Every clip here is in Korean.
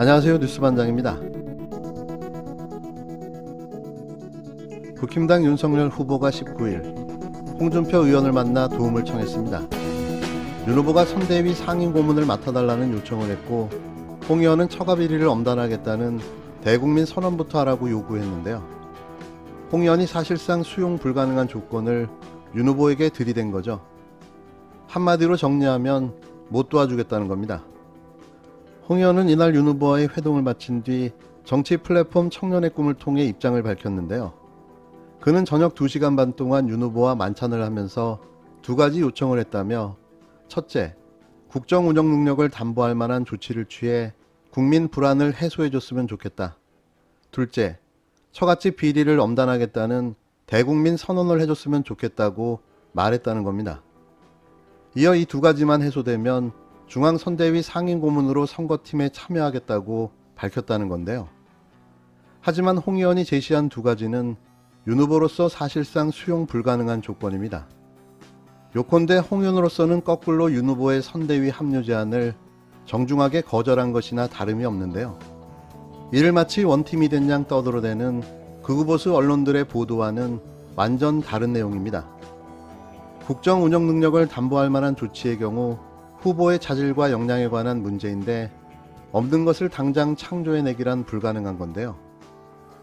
안녕하세요. 뉴스반장입니다. 국힘당 윤석열 후보가 19일 홍준표 의원을 만나 도움을 청했습니다. 윤 후보가 선대위 상임 고문을 맡아달라는 요청을 했고 홍 의원은 처가 비리를 엄단하겠다는 대국민 선언부터 하라고 요구했는데요. 홍 의원이 사실상 수용 불가능한 조건을 윤 후보에게 들이댄 거죠. 한마디로 정리하면 못 도와주겠다는 겁니다. 홍 의원은 이날 윤 후보와의 회동을 마친 뒤 정치 플랫폼 청년의 꿈을 통해 입장을 밝혔는데요. 그는 저녁 2시간 반 동안 윤 후보와 만찬을 하면서 두 가지 요청을 했다며, 첫째, 국정 운영 능력을 담보할 만한 조치를 취해 국민 불안을 해소해줬으면 좋겠다. 둘째, 처갓집 비리를 엄단하겠다는 대국민 선언을 해줬으면 좋겠다고 말했다는 겁니다. 이어 이 두 가지만 해소되면 중앙선대위 상임고문으로 선거팀에 참여하겠다고 밝혔다는 건데요. 하지만 홍 의원이 제시한 두 가지는 윤 후보로서 사실상 수용 불가능한 조건입니다. 요컨대 홍 의원으로서는 거꾸로 윤 후보의 선대위 합류 제안을 정중하게 거절한 것이나 다름이 없는데요. 이를 마치 원팀이 된 양 떠들어대는 극우보수 언론들의 보도와는 완전 다른 내용입니다. 국정 운영 능력을 담보할 만한 조치의 경우 후보의 자질과 역량에 관한 문제인데, 없는 것을 당장 창조해내기란 불가능한 건데요.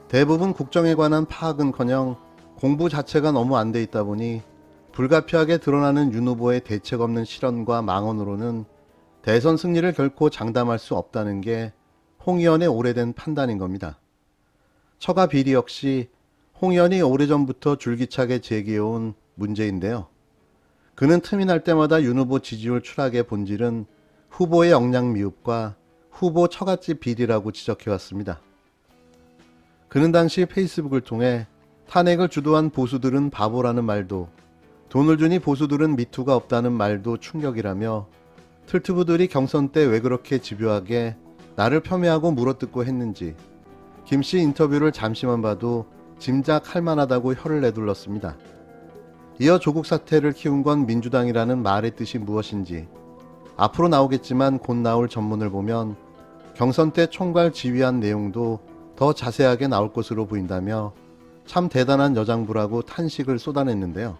대부분 국정에 관한 파악은커녕 공부 자체가 너무 안 돼 있다 보니 불가피하게 드러나는 윤 후보의 대책 없는 실언과 망언으로는 대선 승리를 결코 장담할 수 없다는 게 홍 의원의 오래된 판단인 겁니다. 처가 비리 역시 홍 의원이 오래전부터 줄기차게 제기해온 문제인데요. 그는 틈이 날 때마다 윤 후보 지지율 추락의 본질은 후보의 역량 미흡과 후보 처갓집 비리라고 지적해왔습니다. 그는 당시 페이스북을 통해 탄핵을 주도한 보수들은 바보라는 말도, 돈을 주니 보수들은 미투가 없다는 말도 충격이라며 틀트부들이 경선 때 왜 그렇게 집요하게 나를 폄훼하고 물어뜯고 했는지 김씨 인터뷰를 잠시만 봐도 짐작할 만하다고 혀를 내둘렀습니다. 이어 조국 사태를 키운 건 민주당이라는 말의 뜻이 무엇인지, 앞으로 나오겠지만 곧 나올 전문을 보면 경선 때 총괄 지휘한 내용도 더 자세하게 나올 것으로 보인다며 참 대단한 여장부라고 탄식을 쏟아냈는데요.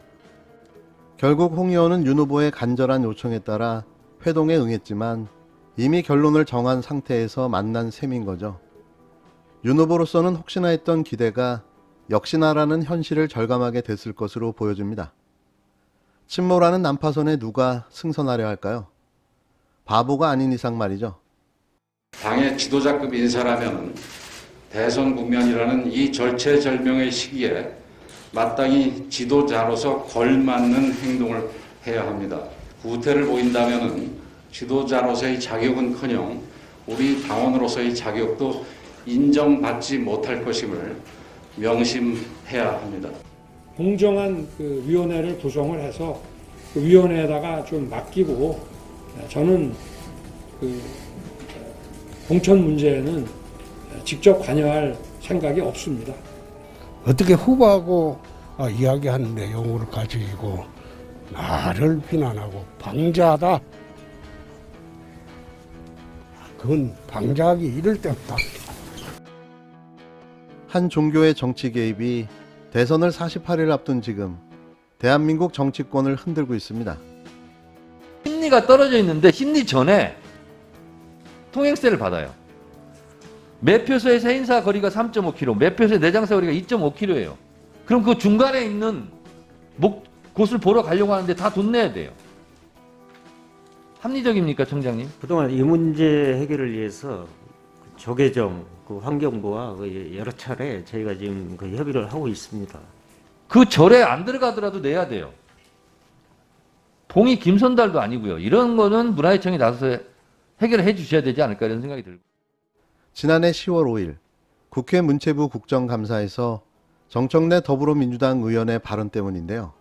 결국 홍 의원은 윤 후보의 간절한 요청에 따라 회동에 응했지만 이미 결론을 정한 상태에서 만난 셈인 거죠. 윤 후보로서는 혹시나 했던 기대가 역시나라는 현실을 절감하게 됐을 것으로 보여집니다. 침몰하는 난파선에 누가 승선하려 할까요? 바보가 아닌 이상 말이죠. 당의 지도자급 인사라면 대선 국면이라는 이 절체절명의 시기에 마땅히 지도자로서 걸맞는 행동을 해야 합니다. 구태를 보인다면 지도자로서의 자격은커녕 우리 당원으로서의 자격도 인정받지 못할 것임을 명심해야 합니다. 공정한 그 위원회를 구성을 해서 그 위원회에다가 좀 맡기고, 저는 그 공천 문제에는 직접 관여할 생각이 없습니다. 어떻게 후보하고 이야기하는 내용을 가지고 나를 비난하고 방자하다. 그건 방자하기 이를 데 없다. 한 종교의 정치 개입이 대선을 48일 앞둔 지금 대한민국 정치권을 흔들고 있습니다. 심리가 떨어져 있는데 심리 전에 통행세를 받아요. 매표소의 세인사 거리가 3.5km, 매표소의 내장사 거리가 2.5km예요. 그럼 그 중간에 있는 곳을 보러 가려고 하는데 다 돈 내야 돼요. 합리적입니까, 청장님? 그동안 이 문제 해결을 위해서 조계종, 환경부와 여러 차례 저희가 지금 협의를 하고 있습니다. 그 절에 안 들어가더라도 내야 돼요. 봉이 김선달도 아니고요. 이런 거는 문화재청이 나서서 해결해 주셔야 되지 않을까 이런 생각이 들고. 지난해 10월 5일 국회 문체부 국정감사에서 정청래 더불어민주당 의원의 발언 때문인데요.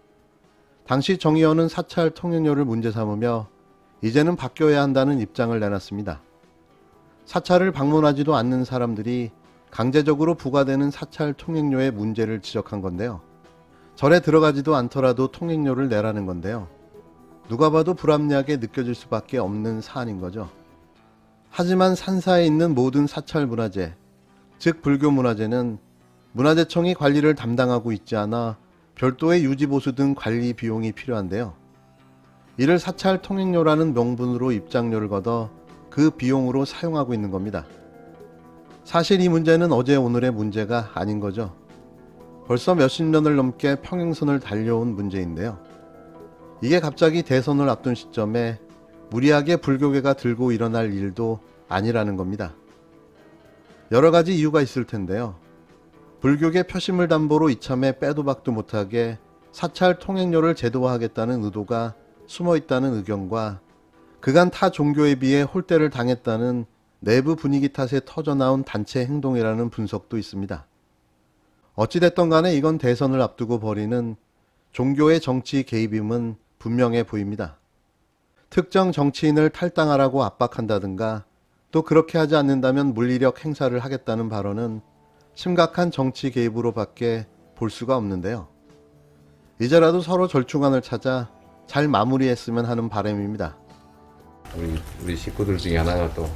당시 정 의원은 사찰 통행료를 문제 삼으며 이제는 바뀌어야 한다는 입장을 내놨습니다. 사찰을 방문하지도 않는 사람들이 강제적으로 부과되는 사찰 통행료의 문제를 지적한 건데요. 절에 들어가지도 않더라도 통행료를 내라는 건데요. 누가 봐도 불합리하게 느껴질 수밖에 없는 사안인 거죠. 하지만 산사에 있는 모든 사찰 문화재, 즉 불교 문화재는 문화재청이 관리를 담당하고 있지 않아 별도의 유지보수 등 관리 비용이 필요한데요. 이를 사찰 통행료라는 명분으로 입장료를 걷어 그 비용으로 사용하고 있는 겁니다. 사실 이 문제는 어제 오늘의 문제가 아닌 거죠. 벌써 몇십 년을 넘게 평행선을 달려온 문제인데요. 이게 갑자기 대선을 앞둔 시점에 무리하게 불교계가 들고 일어날 일도 아니라는 겁니다. 여러 가지 이유가 있을 텐데요. 불교계 표심을 담보로 이참에 빼도 박도 못하게 사찰 통행료를 제도화하겠다는 의도가 숨어 있다는 의견과 그간 타 종교에 비해 홀대를 당했다는 내부 분위기 탓에 터져나온 단체 행동이라는 분석도 있습니다. 어찌됐던 간에 이건 대선을 앞두고 벌이는 종교의 정치 개입임은 분명해 보입니다. 특정 정치인을 탈당하라고 압박한다든가 또 그렇게 하지 않는다면 물리력 행사를 하겠다는 발언은 심각한 정치 개입으로밖에 볼 수가 없는데요. 이제라도 서로 절충안을 찾아 잘 마무리했으면 하는 바람입니다. 우리 식구들 중에 하나가 또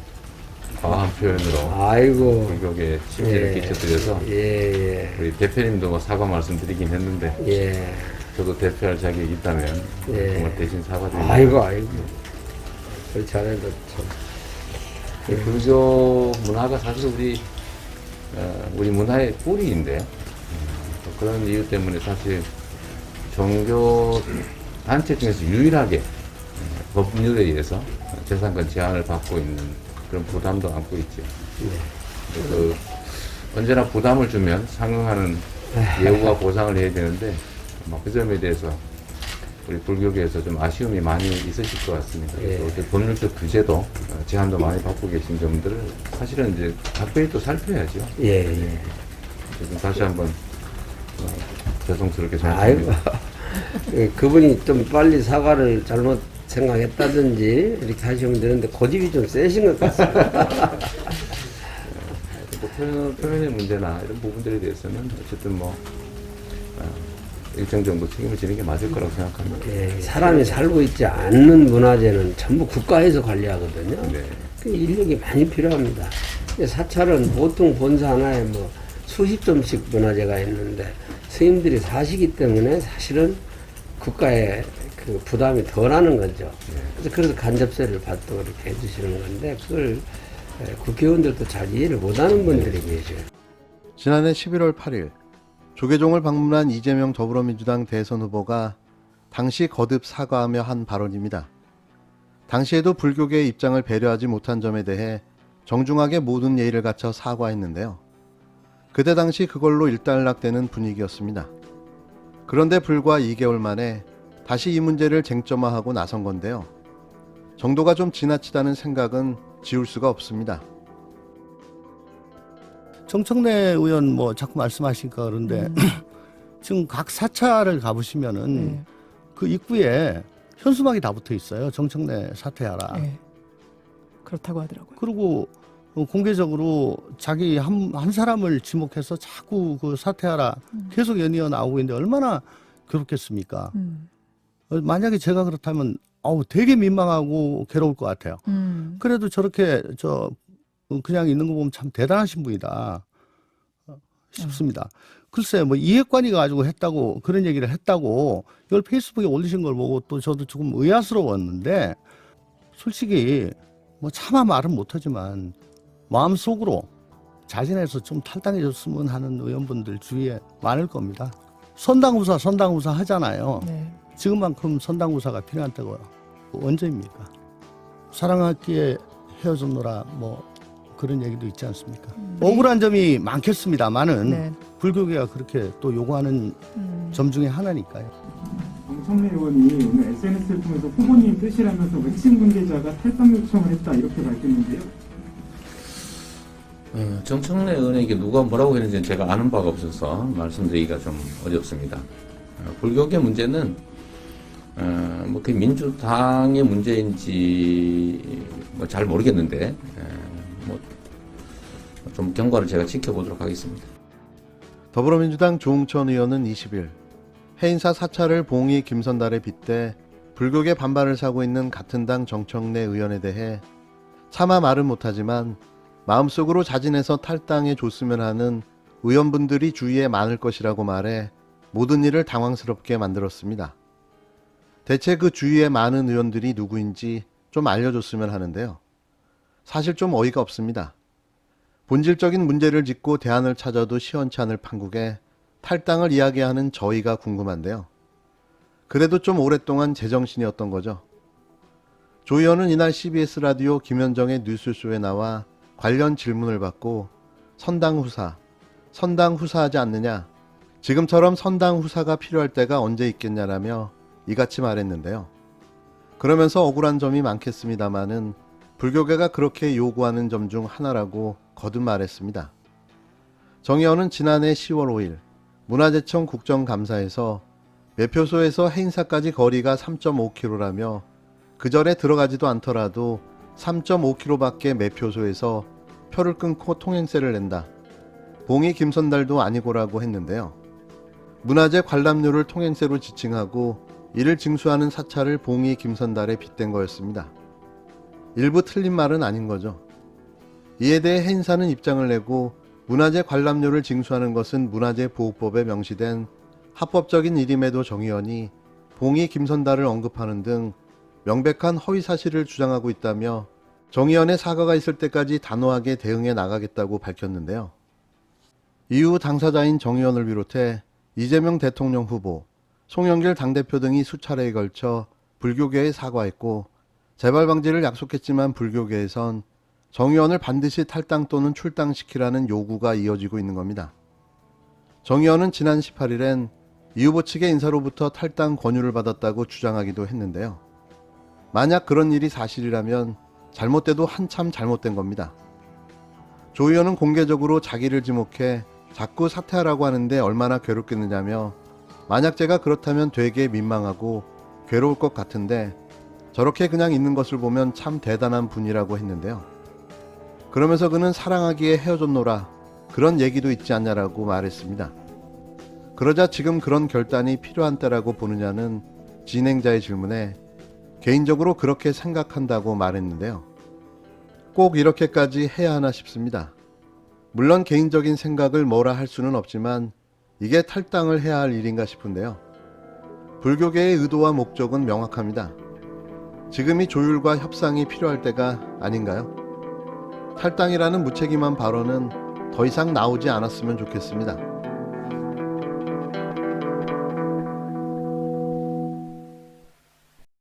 과한 표현으로 아이고. 불교계 심지를 예. 끼쳐드려서 예, 우리 대표님도 뭐 사과 말씀드리긴 했는데 예. 저도 대표할 자격이 있다면 예. 정말 대신 사과드립니다. 아이고. 그렇지 않아도 참. 이 불교 문화가 사실 우리 문화의 뿌리인데 또 그런 이유 때문에 사실 종교 단체 중에서 유일하게 법률에 의해서 재산권 제한을 받고 있는 그런 부담도 안고 있죠. 그 언제나 부담을 주면 상응하는 예우와 보상을 해야 되는데 그 점에 대해서 우리 불교계에서 좀 아쉬움이 많이 있으실 것 같습니다. 그래서 어떤 법률적 규제도 제한도 많이 받고 계신 점들을 사실은 이제 각별히 또 살펴야죠. 예. 좀 다시 한번 죄송스럽게 아이고. 생각합니다. 그분이 좀 빨리 사과를 잘못 생각했다든지 이렇게 하시면 되는데 고집이 좀 세신 것 같습니다. 또 표현의 문제나 이런 부분들에 대해서는 어쨌든 일정 정도 책임을 지는 게 맞을 거라고 생각합니다. 예, 사람이 살고 있지 않는 문화재는 전부 국가에서 관리하거든요. 네. 그 인력이 많이 필요합니다. 사찰은 보통 본사 하나에 수십 점씩 문화재가 있는데 스님들이 사시기 때문에 사실은 국가의 그 부담이 덜하는 거죠. 그래서 간접세를 받도록 이렇게 해주시는 건데 그걸 국회의원들도 잘 이해를 못하는 분들이 계셔요. 지난해 11월 8일 조계종을 방문한 이재명 더불어민주당 대선 후보가 당시 거듭 사과하며 한 발언입니다. 당시에도 불교계의 입장을 배려하지 못한 점에 대해 정중하게 모든 예의를 갖춰 사과했는데요. 그때 당시 그걸로 일단락되는 분위기였습니다. 그런데 불과 2개월 만에 다시 이 문제를 쟁점화하고 나선 건데요. 정도가 좀 지나치다는 생각은 지울 수가 없습니다. 정청래 의원 자꾸 말씀하시니까 그런데 지금 각 사찰을 가보시면은 그 입구에 현수막이 다 붙어 있어요. 정청래 사퇴하라. 네. 그렇다고 하더라고요. 그리고 공개적으로 자기 한 사람을 지목해서 자꾸 그 사퇴하라 계속 연이어 나오고 있는데 얼마나 괴롭겠습니까? 만약에 제가 그렇다면 되게 민망하고 괴로울 것 같아요. 그래도 저렇게 그냥 있는 거 보면 참 대단하신 분이다 싶습니다. 글쎄 이해관이 가지고 했다고 그런 얘기를 했다고 이걸 페이스북에 올리신 걸 보고 또 저도 조금 의아스러웠는데 솔직히 차마 말은 못하지만 마음속으로 자진해서 좀 탈당해줬으면 하는 의원분들 주위에 많을 겁니다. 선당후사 하잖아요. 네. 지금만큼 선당후사가 필요한 때가 언제입니까? 사랑하기에 헤어졌노라 그런 얘기도 있지 않습니까? 억울한 점이 많겠습니다만은 네. 불교계가 그렇게 또 요구하는 점 중에 하나니까요. 정청래 의원이 오늘 SNS를 통해서 후보님 뜻이라면서 핵심 관계자가 탈당 요청을 했다 이렇게 밝혔는데요. 정청래 의원에게 누가 뭐라고 했는지는 제가 아는 바가 없어서 말씀드리기가 좀 어렵습니다. 불교계 문제는 그 민주당의 문제인지 잘 모르겠는데 좀 경과를 제가 지켜보도록 하겠습니다. 더불어민주당 조응천 의원은 20일 해인사 사찰을 봉이 김선달에 빗대 불교계 반발을 사고 있는 같은 당 정청래 의원에 대해 차마 말은 못하지만 마음속으로 자진해서 탈당해 줬으면 하는 의원분들이 주위에 많을 것이라고 말해 모든 일을 당황스럽게 만들었습니다. 대체 그 주위에 많은 의원들이 누구인지 좀 알려줬으면 하는데요. 사실 좀 어이가 없습니다. 본질적인 문제를 짚고 대안을 찾아도 시원치 않을 판국에 탈당을 이야기하는 저희가 궁금한데요. 그래도 좀 오랫동안 제정신이었던 거죠. 조 의원은 이날 CBS 라디오 김현정의 뉴스쇼에 나와 관련 질문을 받고 선당 후사하지 않느냐, 지금처럼 선당 후사가 필요할 때가 언제 있겠냐라며 이같이 말했는데요. 그러면서 억울한 점이 많겠습니다마는 불교계가 그렇게 요구하는 점 중 하나라고 거듭 말했습니다. 정 의원은 지난해 10월 5일 문화재청 국정감사에서 매표소에서 해인사까지 거리가 3.5km라며 그 절에 들어가지도 않더라도 3.5km밖에 매표소에서 표를 끊고 통행세를 낸다. 봉이 김선달도 아니고라고 했는데요. 문화재 관람료를 통행세로 지칭하고 이를 징수하는 사찰을 봉이 김선달에 빗댄 거였습니다. 일부 틀린 말은 아닌 거죠. 이에 대해 해인사는 입장을 내고 문화재 관람료를 징수하는 것은 문화재보호법에 명시된 합법적인 일임에도 정 의원이 봉이 김선달을 언급하는 등 명백한 허위 사실을 주장하고 있다며 정 의원의 사과가 있을 때까지 단호하게 대응해 나가겠다고 밝혔는데요. 이후 당사자인 정 의원을 비롯해 이재명 대통령 후보, 송영길 당대표 등이 수차례에 걸쳐 불교계에 사과했고 재발 방지를 약속했지만 불교계에선 정 의원을 반드시 탈당 또는 출당시키라는 요구가 이어지고 있는 겁니다. 정 의원은 지난 18일엔 이 후보 측의 인사로부터 탈당 권유를 받았다고 주장하기도 했는데요. 만약 그런 일이 사실이라면 잘못돼도 한참 잘못된 겁니다. 조 의원은 공개적으로 자기를 지목해 자꾸 사퇴하라고 하는데 얼마나 괴롭겠느냐며 만약 제가 그렇다면 되게 민망하고 괴로울 것 같은데 저렇게 그냥 있는 것을 보면 참 대단한 분이라고 했는데요. 그러면서 그는 사랑하기에 헤어졌노라 그런 얘기도 있지 않냐라고 말했습니다. 그러자 지금 그런 결단이 필요한 때라고 보느냐는 진행자의 질문에 개인적으로 그렇게 생각한다고 말했는데요. 꼭 이렇게까지 해야 하나 싶습니다. 물론 개인적인 생각을 뭐라 할 수는 없지만 이게 탈당을 해야 할 일인가 싶은데요. 불교계의 의도와 목적은 명확합니다. 지금이 조율과 협상이 필요할 때가 아닌가요? 탈당이라는 무책임한 발언은 더 이상 나오지 않았으면 좋겠습니다.